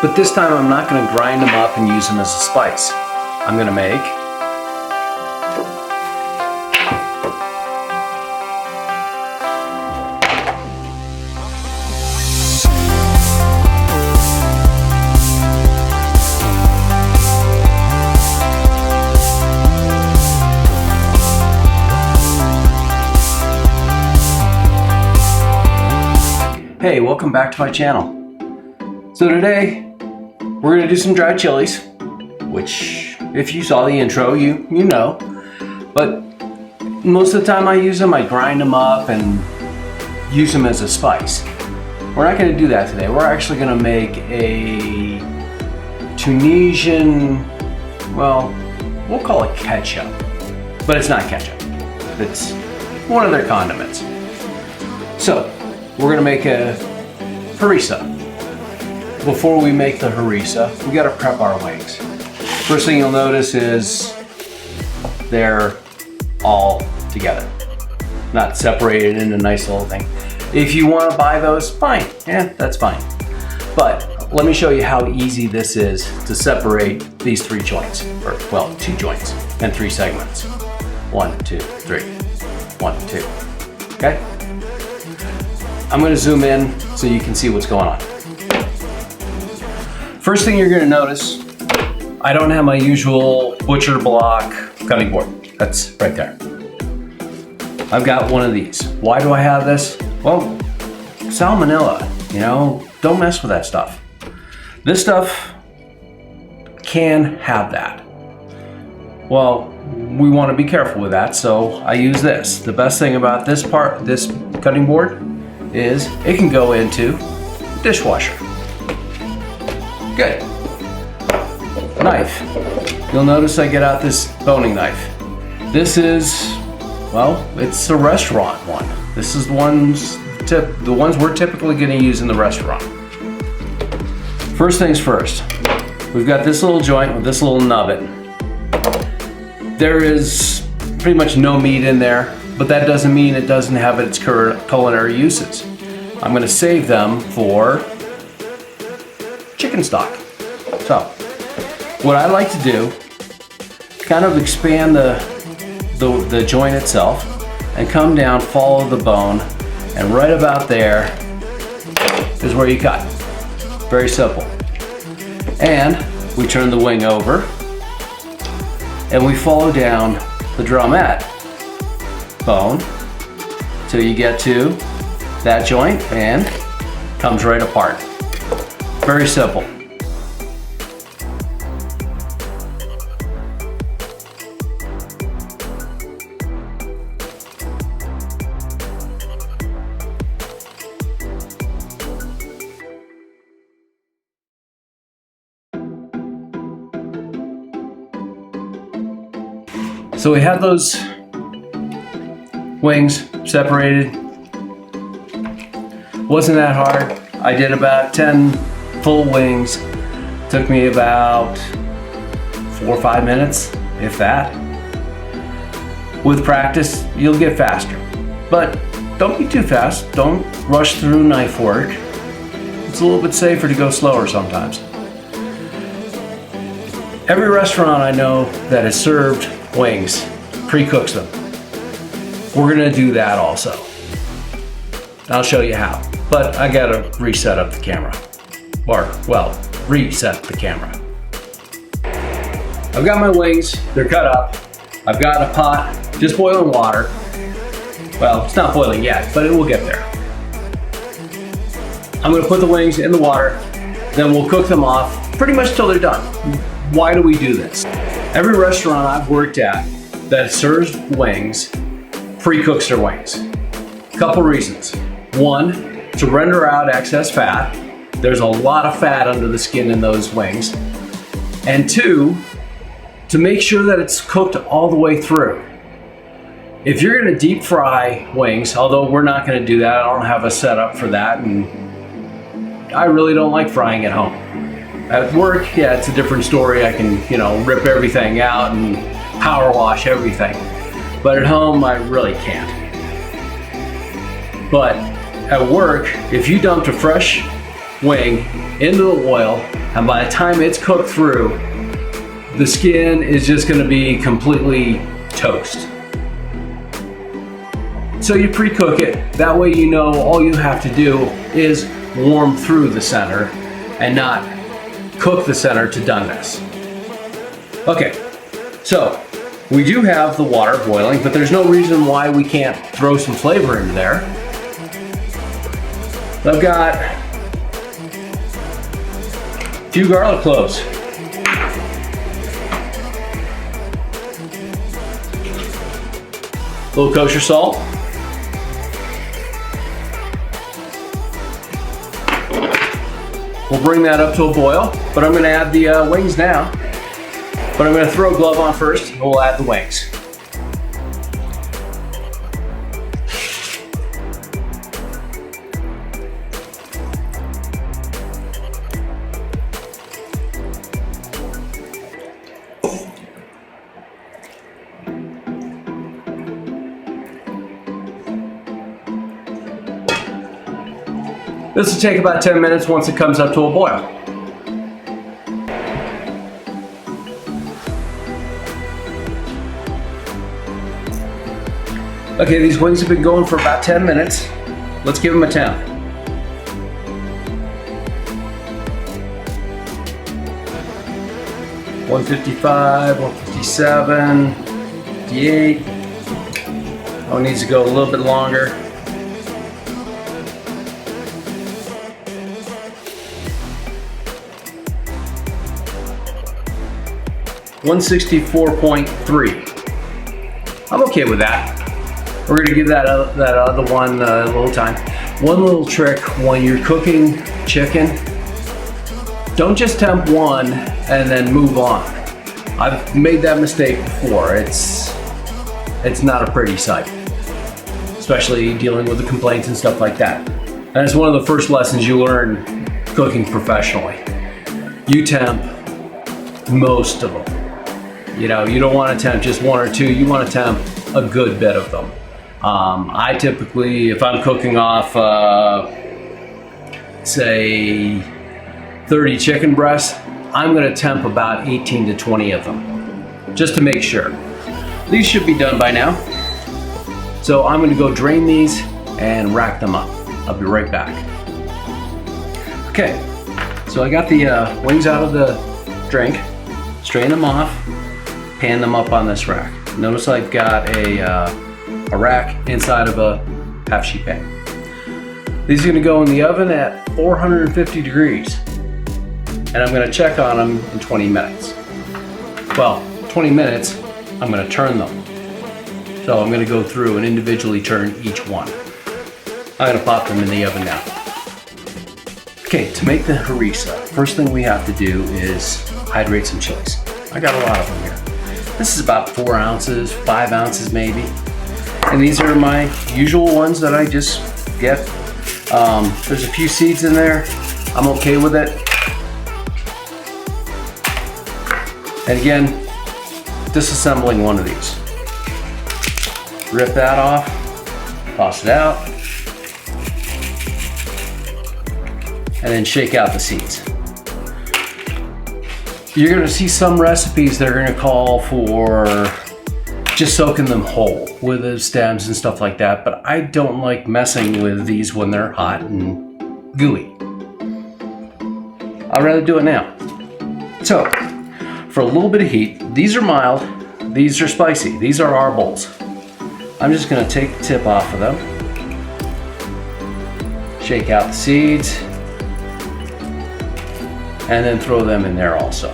But this time I'm not going to grind them up and use them as a spice. I'm going to make Hey, welcome back to my channel. So today, we're gonna do some dried chilies, which if you saw the intro, you know. But most of the time I use them, I grind them up and use them as a spice. We're not gonna do that today. We're actually gonna make a Tunisian, well, we'll call it ketchup. But it's not ketchup. It's one of their condiments. So, we're gonna make a harissa. Before we make the harissa, we gotta prep our wings. First thing you'll notice is they're all together, not separated in a nice little thing. If you wanna buy those, fine, yeah, that's fine. But let me show you how easy this is to separate these three joints, or well, two joints and three segments. 1, 2, 3, 1, 2, okay? I'm going to zoom in so you can see what's going on. First thing you're going to notice, I don't have my usual butcher block cutting board. That's right there. I've got one of these. Why do I have this? Well, salmonella, you know, don't mess with that stuff. This stuff can have that. Well, we want to be careful with that, so I use this. The best thing about this cutting board, is it can go into the dishwasher. Good. Knife. You'll notice I get out this boning knife. This is, well, it's a restaurant one. This is the ones we're typically going to use in the restaurant. First things first, we've got this little joint with this little nubbin. There is pretty much no meat in there, but that doesn't mean it doesn't have its culinary uses. I'm going to save them for chicken stock. So, what I like to do, kind of expand the joint itself and come down, follow the bone, and right about there is where you cut. Very simple. And we turn the wing over and we follow down the drumette bone till you get to that joint and comes right apart. Very simple. So we have those wings separated. Wasn't that hard. I did about 10 full wings. Took me about 4 or 5 minutes, if that. With practice, you'll get faster. But don't be too fast. Don't rush through knife work. It's a little bit safer to go slower sometimes. Every restaurant I know that has served wings pre-cooks them. We're gonna do that also. I'll show you how, but I gotta reset up the camera. Or, well, reset the camera. I've got my wings, they're cut up. I've got a pot, just boiling water. Well, it's not boiling yet, but it will get there. I'm gonna put the wings in the water, then we'll cook them off pretty much till they're done. Why do we do this? Every restaurant I've worked at that serves wings pre-cooks their wings. Couple reasons. One, to render out excess fat. There's a lot of fat under the skin in those wings. And two, to make sure that it's cooked all the way through. If you're gonna deep fry wings, although we're not gonna do that, I don't have a setup for that, and I really don't like frying at home. At work, yeah, it's a different story. I can, rip everything out and power wash everything. But at home, I really can't. But at work, if you dumped a fresh wing into the oil, and by the time it's cooked through, the skin is just gonna be completely toast. So you pre-cook it, that way you know all you have to do is warm through the center and not cook the center to doneness. Okay, so we do have the water boiling, but there's no reason why we can't throw some flavor into there. I've got a few garlic cloves. A little kosher salt. We'll bring that up to a boil, but I'm gonna add the wings now. But I'm gonna throw a glove on first, and we'll add the wings. This will take about 10 minutes once it comes up to a boil. Okay, these wings have been going for about 10 minutes. Let's give them a temp. $155, $157, $58. Oh, it needs to go a little bit longer. $164.3. I'm okay with that. We're gonna give that other one a little time. One little trick when you're cooking chicken, don't just temp one and then move on. I've made that mistake before. It's not a pretty sight, especially dealing with the complaints and stuff like that. And it's one of the first lessons you learn cooking professionally. You temp most of them. You know, you don't want to temp just one or two, you want to temp a good bit of them. I typically, if I'm cooking off, say 30 chicken breasts, I'm going to temp about 18 to 20 of them, just to make sure. These should be done by now. So I'm going to go drain these and rack them up. I'll be right back. Okay, so I got the wings out of the drink, strain them off, pan them up on this rack. Notice I've got a rack inside of a half sheet pan. These are gonna go in the oven at 450 degrees. And I'm gonna check on them in 20 minutes. Well, 20 minutes, I'm gonna turn them. So I'm gonna go through and individually turn each one. I'm gonna pop them in the oven now. Okay, to make the harissa, first thing we have to do is hydrate some chilies. I got a lot of them here. This is about 4 ounces, 5 ounces maybe. And these are my usual ones that I just get. There's a few seeds in there. I'm okay with it. And again, disassembling one of these. Rip that off, toss it out, and then shake out the seeds. You're gonna see some recipes that are gonna call for just soaking them whole with the stems and stuff like that, but I don't like messing with these when they're hot and gooey. I'd rather do it now. So, for a little bit of heat, these are mild, these are spicy, these are our bowls. I'm just gonna take the tip off of them, shake out the seeds, and then throw them in there also.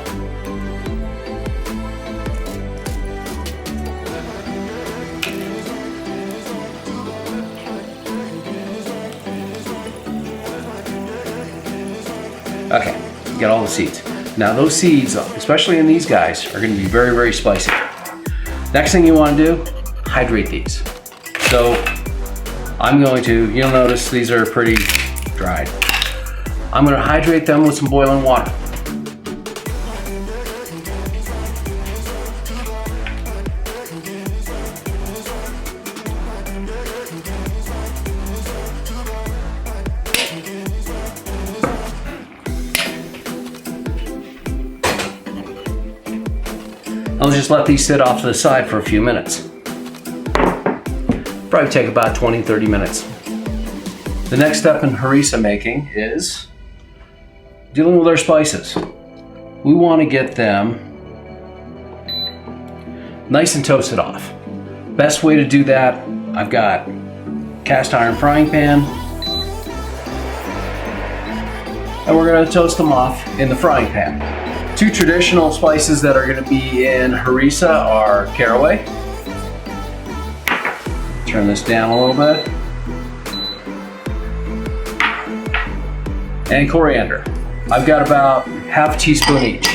Okay, get all the seeds. Now those seeds, especially in these guys, are gonna be very, very spicy. Next thing you wanna do, hydrate these. So I'm going to, you'll notice these are pretty dried. I'm gonna hydrate them with some boiling water. I'll just let these sit off to the side for a few minutes. Probably take about 20-30 minutes. The next step in harissa making is dealing with our spices. We want to get them nice and toasted off. Best way to do that, I've got cast iron frying pan, and we're going to toast them off in the frying pan. Two traditional spices that are going to be in harissa are caraway. Turn this down a little bit. And coriander. I've got about half a teaspoon each.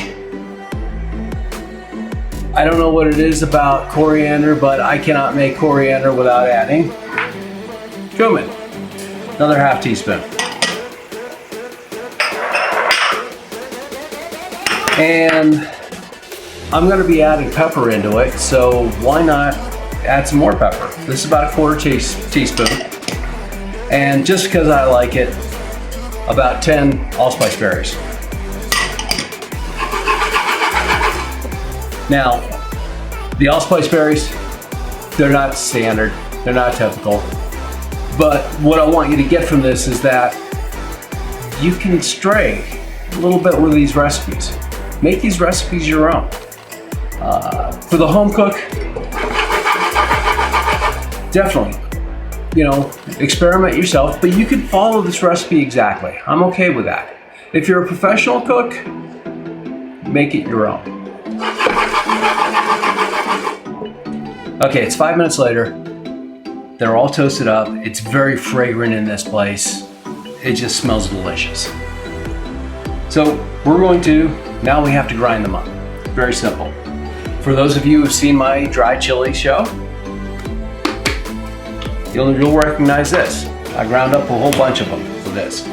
I don't know what it is about coriander, but I cannot make coriander without adding cumin. Another half teaspoon. And I'm going to be adding pepper into it, so why not add some more pepper? This is about a quarter teaspoon. And just because I like it, about 10 allspice berries. Now, the allspice berries, they're not standard, they're not typical. But what I want you to get from this is that you can stray a little bit with these recipes. Make these recipes your own. For the home cook, definitely, experiment yourself, but you can follow this recipe exactly. I'm okay with that. If you're a professional cook, make it your own. Okay, it's 5 minutes later. They're all toasted up. It's very fragrant in this place. It just smells delicious. So now we have to grind them up. Very simple. For those of you who've seen my dry chili show, you'll recognize this. I ground up a whole bunch of them for this.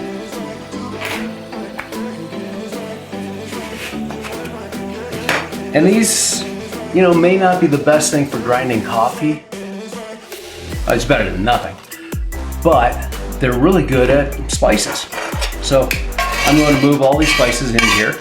And these, may not be the best thing for grinding coffee. It's better than nothing. But they're really good at spices. So I'm going to move all these spices in here.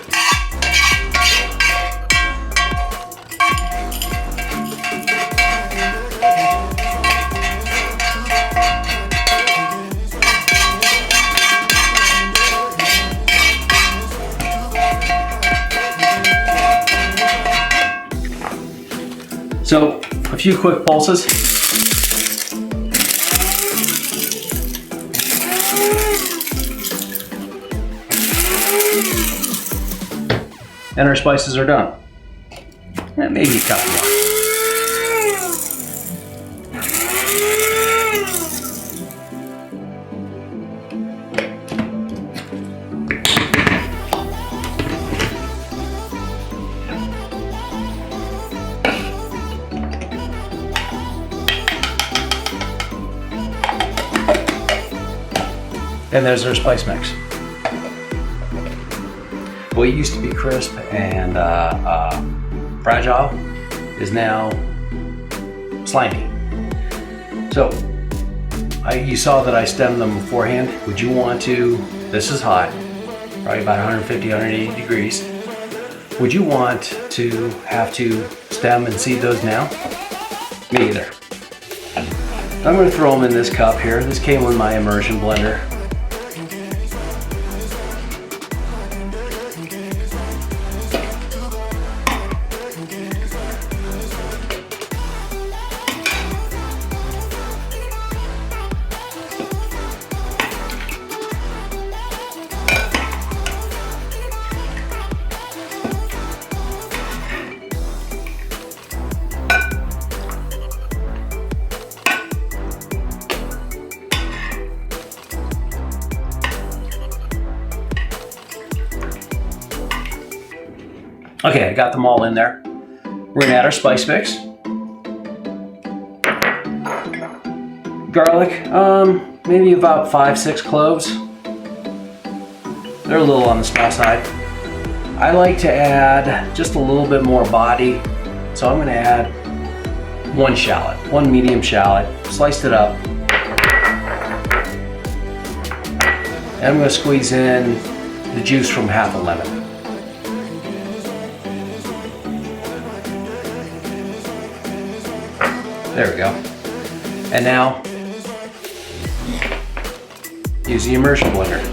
So a few quick pulses. And our spices are done. And maybe a couple more. And there's our spice mix. What used to be crisp and fragile is now slimy. So you saw that I stemmed them beforehand. Would you want to, this is hot, probably about 150, 180 degrees. Would you want to have to stem and seed those now? Me either. I'm going to throw them in this cup here. This came with my immersion blender. Okay, I got them all in there. We're gonna add our spice mix. Garlic, maybe about 5-6 cloves. They're a little on the small side. I like to add just a little bit more body, so I'm gonna add 1 shallot, 1 medium shallot, sliced it up. And I'm gonna squeeze in the juice from half a lemon. There we go. And now, use the immersion blender.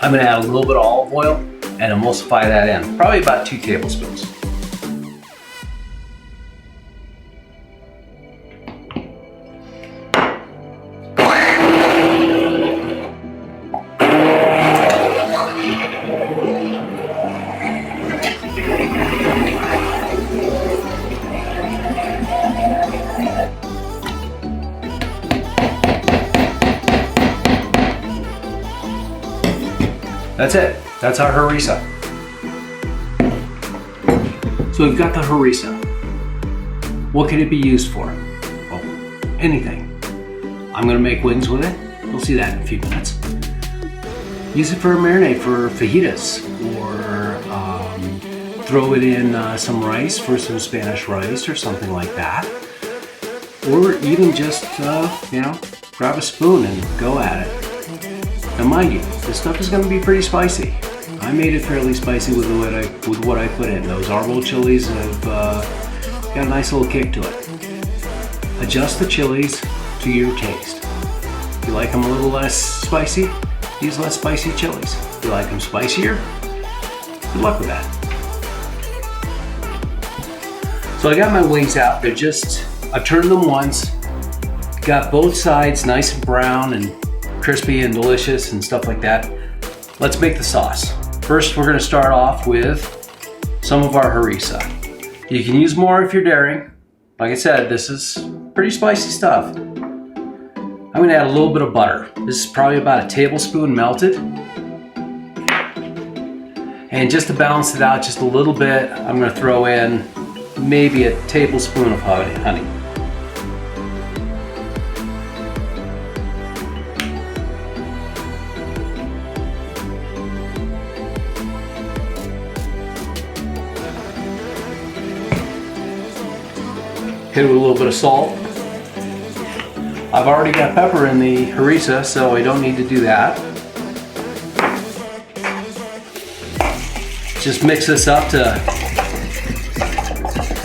I'm going to add a little bit of olive oil and emulsify that in, probably about 2 tablespoons. That's it. That's our harissa. So we've got the harissa. What can it be used for? Well, anything. I'm going to make wings with it. We'll see that in a few minutes. Use it for a marinade for fajitas, or throw it in some rice for some Spanish rice or something like that. Or even just, grab a spoon and go at it. Now mind you, this stuff is going to be pretty spicy. I made it fairly spicy with what I put in. Those arbol chilies have got a nice little kick to it. Adjust the chilies to your taste. If you like them a little less spicy, use less spicy chilies. If you like them spicier, good luck with that. So I got my wings out. They're just, I turned them once, got both sides nice and brown and crispy and delicious and stuff like that. Let's make the sauce. First, we're going to start off with some of our harissa. You can use more if you're daring. Like I said, this is pretty spicy stuff. I'm going to add a little bit of butter. This is probably about a tablespoon melted. And just to balance it out just a little bit, I'm going to throw in maybe a tablespoon of honey. Hit it with a little bit of salt. I've already got pepper in the harissa, so I don't need to do that. Just mix this up to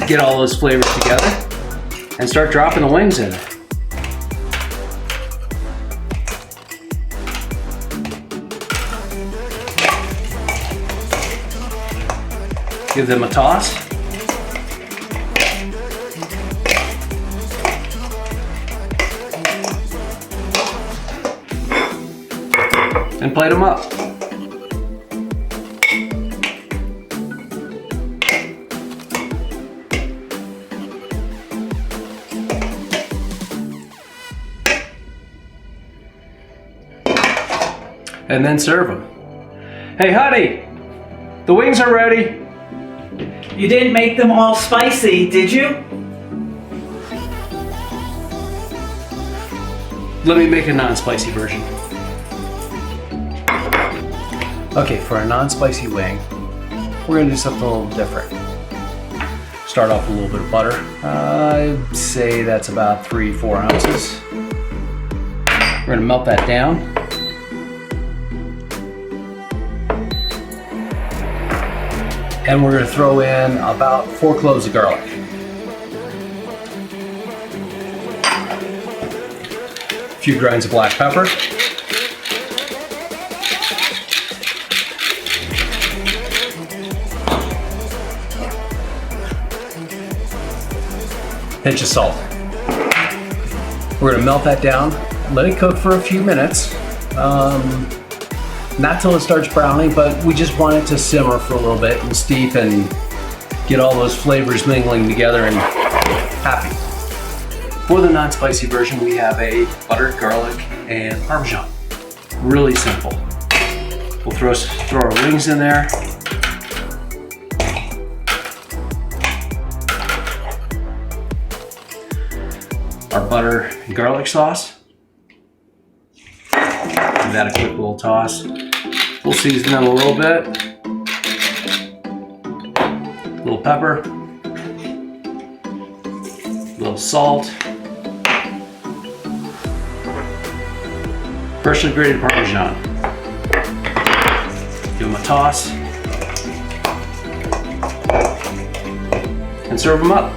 get all those flavors together and start dropping the wings in it. Give them a toss. And plate them up. And then serve them. Hey honey, the wings are ready. You didn't make them all spicy, did you? Let me make a non-spicy version. Okay, for a non-spicy wing, we're going to do something a little different. Start off with a little bit of butter. I'd say that's about 3-4 ounces. We're going to melt that down. And we're going to throw in about 4 cloves of garlic. A few grinds of black pepper. Pinch of salt. We're going to melt that down, let it cook for a few minutes. Not till it starts browning, but we just want it to simmer for a little bit and steep and get all those flavors mingling together and happy. For the non-spicy version, we have a butter, garlic, and Parmesan. Really simple. We'll throw our wings in there. our butter and garlic sauce. Give that a quick little toss. We'll season it a little bit. A little pepper. A little salt. Freshly grated Parmesan. Give them a toss. And serve them up.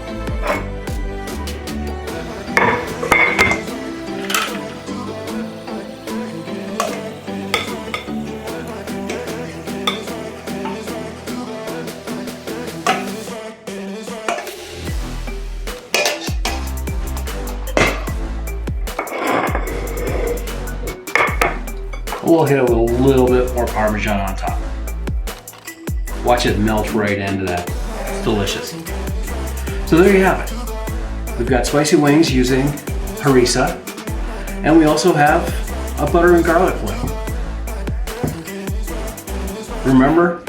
We'll hit it with a little bit more Parmesan on top. Watch it melt right into that. It's delicious. So there you have it. We've got spicy wings using harissa, and we also have a butter and garlic wing. Remember,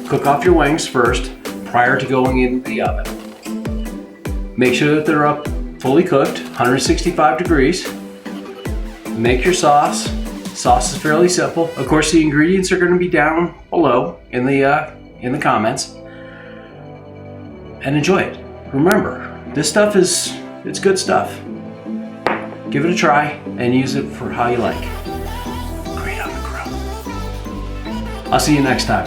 cook off your wings first prior to going in the oven. Make sure that they're up fully cooked, 165 degrees. Make your sauce. Sauce is fairly simple. Of course, the ingredients are going to be down below in the comments. And enjoy it. Remember, this stuff it's good stuff. Give it a try and use it for how you like. Great on the grill. I'll see you next time.